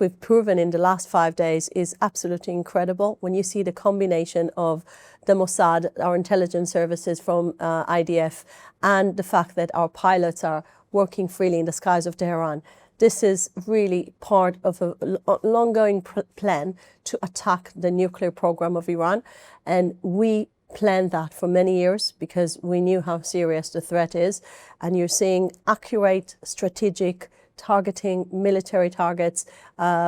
we've proven in the last 5 days is absolutely incredible. When you see the combination of the Mossad, our intelligence services from IDF, and the fact that our pilots are working freely in the skies of Tehran, this is really part of a long-going plan to attack the nuclear program of Iran. And we planned that for many years because we knew how serious the threat is. And you're seeing accurate, strategic, targeting military targets.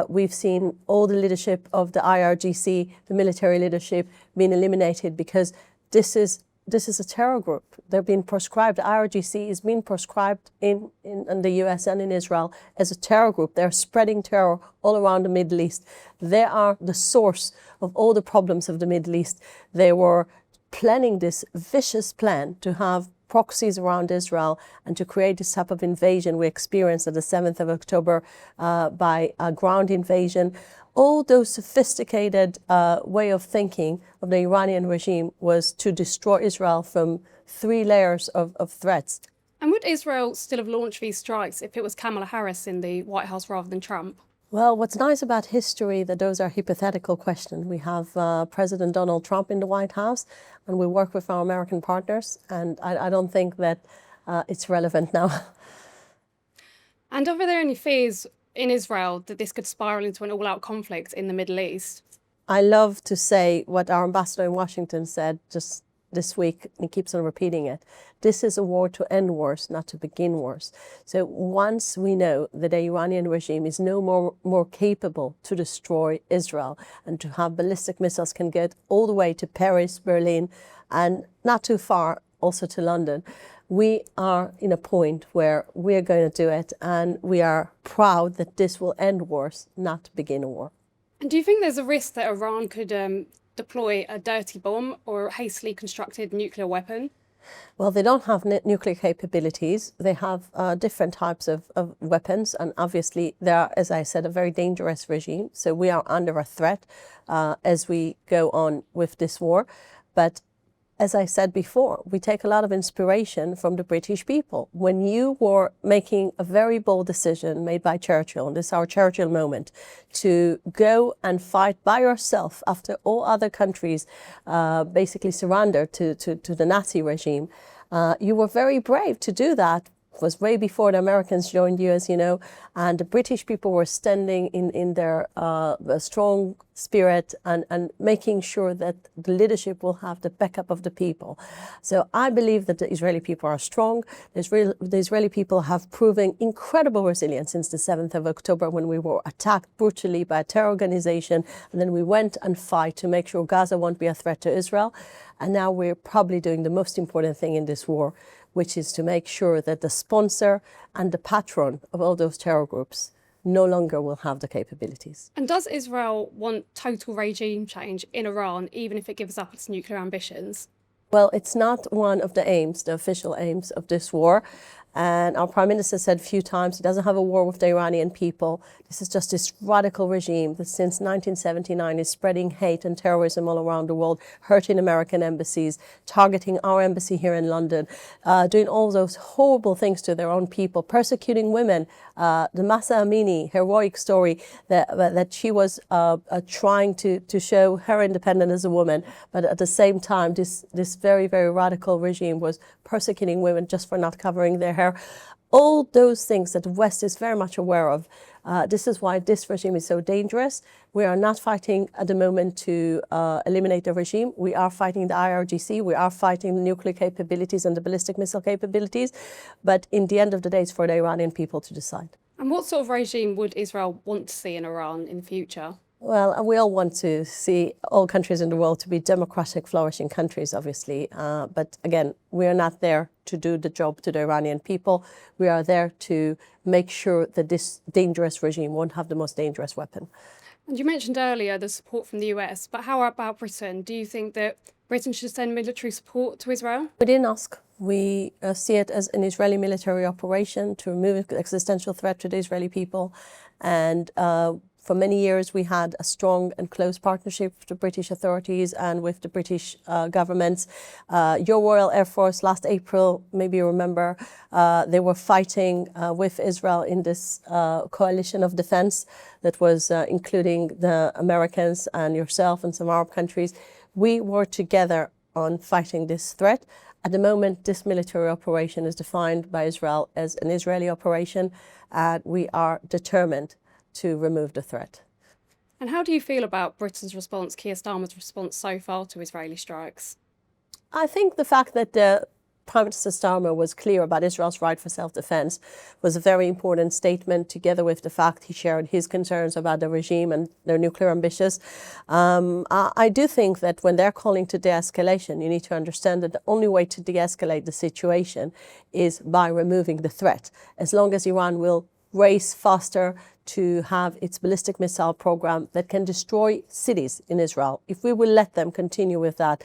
We've seen all the leadership of the IRGC, the military leadership, being eliminated because this is a terror group. They're being proscribed. The IRGC is being proscribed in the US and in Israel as a terror group. They're spreading terror all around the Middle East. They are the source of all the problems of the Middle East. They were planning this vicious plan to have proxies around Israel and to create this type of invasion we experienced on the 7th of October by a ground invasion. All those sophisticated way of thinking of the Iranian regime was to destroy Israel from 3 layers of threats. And would Israel still have launched these strikes if it was Kamala Harris in the White House rather than Trump? Well, what's nice about history that those are hypothetical questions. We have President Donald Trump in the White House, and we work with our American partners, and I don't think that it's relevant now. And are there any fears in Israel that this could spiral into an all-out conflict in the Middle East? I love to say what our ambassador in Washington said just this week, and he keeps on repeating it. This is a war to end wars, not to begin wars. So once we know that the Iranian regime is no more capable to destroy Israel and to have ballistic missiles can get all the way to Paris, Berlin, and not too far also to London, we are in a point where we are going to do it, and we are proud that this will end wars, not begin a war. And do you think there's a risk that Iran could deploy a dirty bomb or a hastily constructed nuclear weapon? Well, they don't have nuclear capabilities. They have different types of weapons. And obviously, they are, as I said, a very dangerous regime. So we are under a threat as we go on with this war. But as I said before, we take a lot of inspiration from the British people. When you were making a very bold decision made by Churchill, and this is our Churchill moment, to go and fight by yourself after all other countries basically surrendered to the Nazi regime, you were very brave to do that. It was way before the Americans joined you, as you know, and the British people were standing in their strong spirit and making sure that the leadership will have the backup of the people. So I believe that the Israeli people are strong. The Israeli people have proven incredible resilience since the 7th of October when we were attacked brutally by a terror organization, and then we went and fight to make sure Gaza won't be a threat to Israel. And now we're probably doing the most important thing in this war, which is to make sure that the sponsor and the patron of all those terror groups no longer will have the capabilities. And does Israel want total regime change in Iran, even if it gives up its nuclear ambitions? Well, it's not one of the aims, the official aims of this war. And our Prime Minister said a few times he doesn't have a war with the Iranian people. This is just this radical regime that since 1979 is spreading hate and terrorism all around the world, hurting American embassies, targeting our embassy here in London, doing all those horrible things to their own people, persecuting women. The Mahsa Amini heroic story that she was trying to show her independence as a woman, but at the same time, this very, very radical regime was persecuting women just for not covering their hair. All those things that the West is very much aware of. This is why this regime is so dangerous. We are not fighting at the moment to eliminate the regime. We are fighting the IRGC. We are fighting the nuclear capabilities and the ballistic missile capabilities. But in the end of the day, it's for the Iranian people to decide. And what sort of regime would Israel want to see in Iran in the future? Well, we all want to see all countries in the world to be democratic, flourishing countries, obviously. But again, we are not there to do the job to the Iranian people. We are there to make sure that this dangerous regime won't have the most dangerous weapon. And you mentioned earlier the support from the US, but how about Britain? Do you think that Britain should send military support to Israel? We didn't ask. We see it as an Israeli military operation to remove an existential threat to the Israeli people. And For many years, we had a strong and close partnership with the British authorities and with the British governments. Your Royal Air Force last April, maybe you remember, they were fighting with Israel in this coalition of defense that was including the Americans and yourself and some Arab countries. We were together on fighting this threat. At the moment, this military operation is defined by Israel as an Israeli operation, and we are determined to remove the threat. And how do you feel about Britain's response, Keir Starmer's response so far to Israeli strikes? I think the fact that Prime Minister Starmer was clear about Israel's right for self-defense was a very important statement, together with the fact he shared his concerns about the regime and their nuclear ambitions. I do think that when they're calling to de-escalation, you need to understand that the only way to de-escalate the situation is by removing the threat. As long as Iran will race faster to have its ballistic missile program that can destroy cities in Israel, if we will let them continue with that,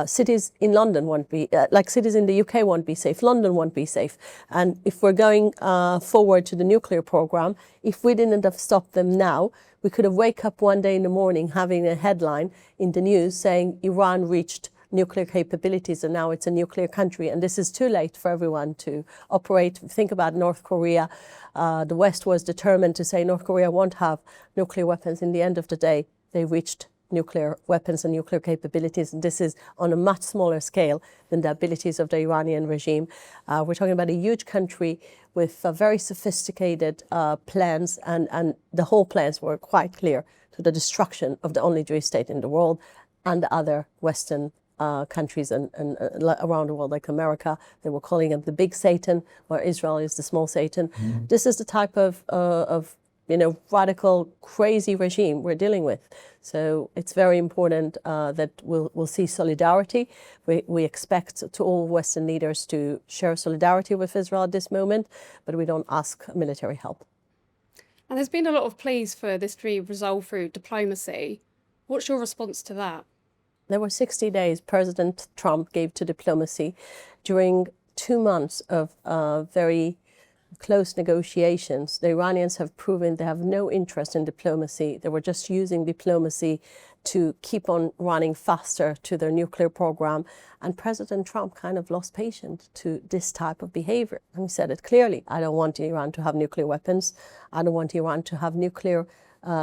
cities in London won't be, like cities in the UK won't be safe, London won't be safe. And if we're going forward to the nuclear program, if we didn't have stopped them now, we could have wake up one day in the morning having a headline in the news saying Iran reached nuclear capabilities and now it's a nuclear country. And this is too late for everyone to operate. Think about North Korea. The West was determined to say North Korea won't have nuclear weapons. In the end of the day, they reached nuclear weapons and nuclear capabilities. And this is on a much smaller scale than the abilities of the Iranian regime. We're talking about a huge country with very sophisticated plans, and the whole plans were quite clear to the destruction of the only Jewish state in the world and the other Western countries and around the world, like America. They were calling it the big Satan, where Israel is the small Satan. Mm-hmm. This is the type of radical, crazy regime we're dealing with. So it's very important that we'll see solidarity. We expect to all Western leaders to share solidarity with Israel at this moment, but we don't ask military help. And there's been a lot of pleas for this to be resolved through diplomacy. What's your response to that? There were 60 days President Trump gave to diplomacy during 2 months of very close negotiations. The Iranians have proven they have no interest in diplomacy. They were just using diplomacy to keep on running faster to their nuclear program. And President Trump kind of lost patience to this type of behavior. And he said it clearly. I don't want Iran to have nuclear weapons. I don't want Iran to have nuclear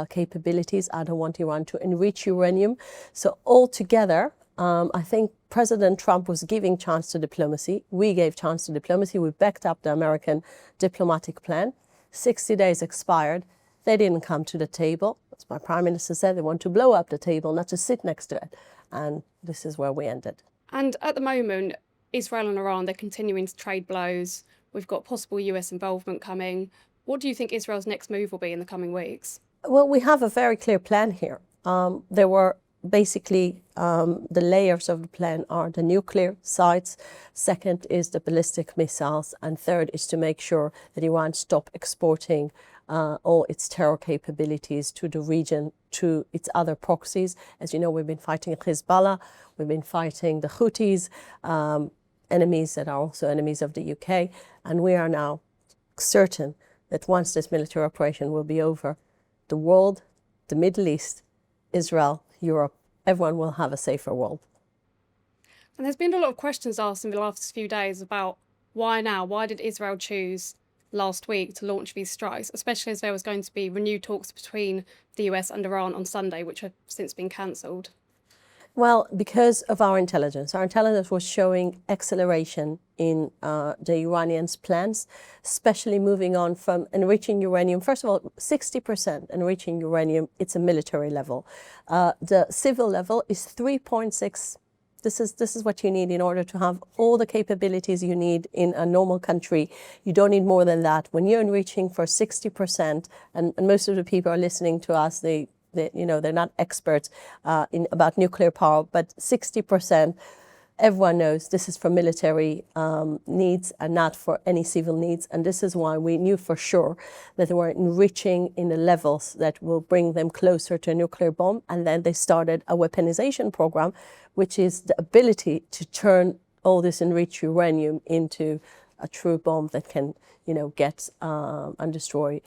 capabilities. I don't want Iran to enrich uranium. So altogether, I think President Trump was giving chance to diplomacy. We gave chance to diplomacy. We backed up the American diplomatic plan. 60 days expired. They didn't come to the table. As my Prime Minister said, they want to blow up the table, not to sit next to it. And this is where we ended. And at the moment, Israel and Iran, they're continuing to trade blows. We've got possible US involvement coming. What do you think Israel's next move will be in the coming weeks? Well, we have a very clear plan here. There were basically the layers of the plan are the nuclear sites, second is the ballistic missiles, and third is to make sure that Iran stop exporting all its terror capabilities to the region, to its other proxies. As you know, we've been fighting Hezbollah, we've been fighting the Houthis, enemies that are also enemies of the UK, and we are now certain that once this military operation will be over, the world, the Middle East, Israel, Europe, everyone will have a safer world. And there's been a lot of questions asked in the last few days about why now? Why did Israel choose last week to launch these strikes, especially as there was going to be renewed talks between the US and Iran on Sunday, which have since been cancelled? Well, because of our intelligence. Our intelligence was showing acceleration in the Iranians' plans, especially moving on from enriching uranium. First of all, 60% enriching uranium, it's a military level. The civil level is 3.6. This is what you need in order to have all the capabilities you need in a normal country. You don't need more than that. When you're enriching for 60%, and most of the people are listening to us, they're not experts about nuclear power, but 60%, everyone knows this is for military needs and not for any civil needs. And this is why we knew for sure that they were enriching in the levels that will bring them closer to a nuclear bomb. And then they started a weaponization program, which is the ability to turn all this enriched uranium into a true bomb that can, get and destroy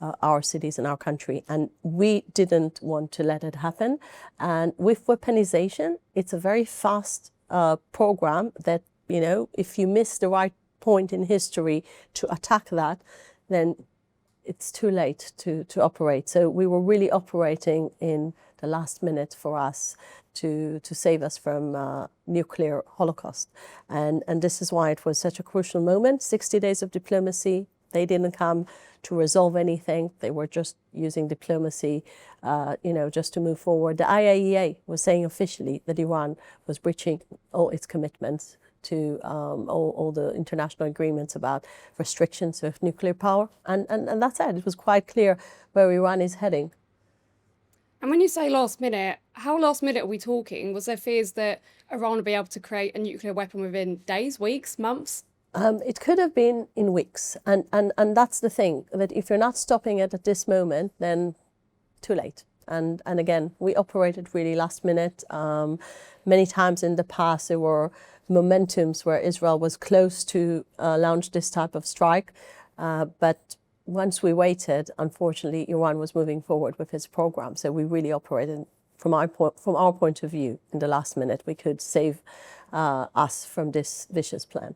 our cities and our country. And we didn't want to let it happen. And with weaponization, it's a very fast program that, you know, if you miss the right point in history to attack that, then it's too late to operate. So we were really operating in the last minute for us to save us from nuclear holocaust. And this is why it was such a crucial moment. 60 days of diplomacy. They didn't come to resolve anything. They were just using diplomacy, you know, just to move forward. The IAEA was saying officially that Iran was breaching all its commitments to all the international agreements about restrictions of nuclear power. And that's it. It was quite clear where Iran is heading. And when you say last minute, how last minute are we talking? Was there fears that Iran would be able to create a nuclear weapon within days, weeks, months? It could have been in weeks. And that's the thing, that if you're not stopping it at this moment, then too late. And again, we operated really last minute. Many times in the past, there were momentums where Israel was close to launch this type of strike. But once we waited, unfortunately, Iran was moving forward with his program. So we really operated from our point of view in the last minute. We could save us from this vicious plan.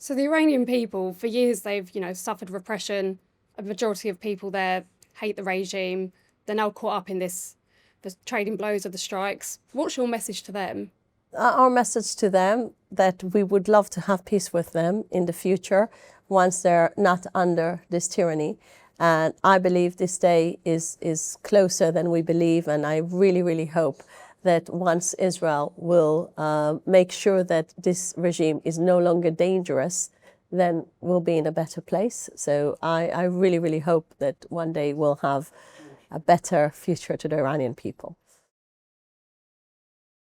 So the Iranian people, for years, they've, you know, suffered repression. A majority of people there hate the regime. They're now caught up in the trading blows of the strikes. What's your message to them? Our message to them that we would love to have peace with them in the future once they're not under this tyranny. And I believe this day is closer than we believe. And I really, really hope that once Israel will make sure that this regime is no longer dangerous, then we'll be in a better place. So I really, really hope that one day we'll have a better future to the Iranian people.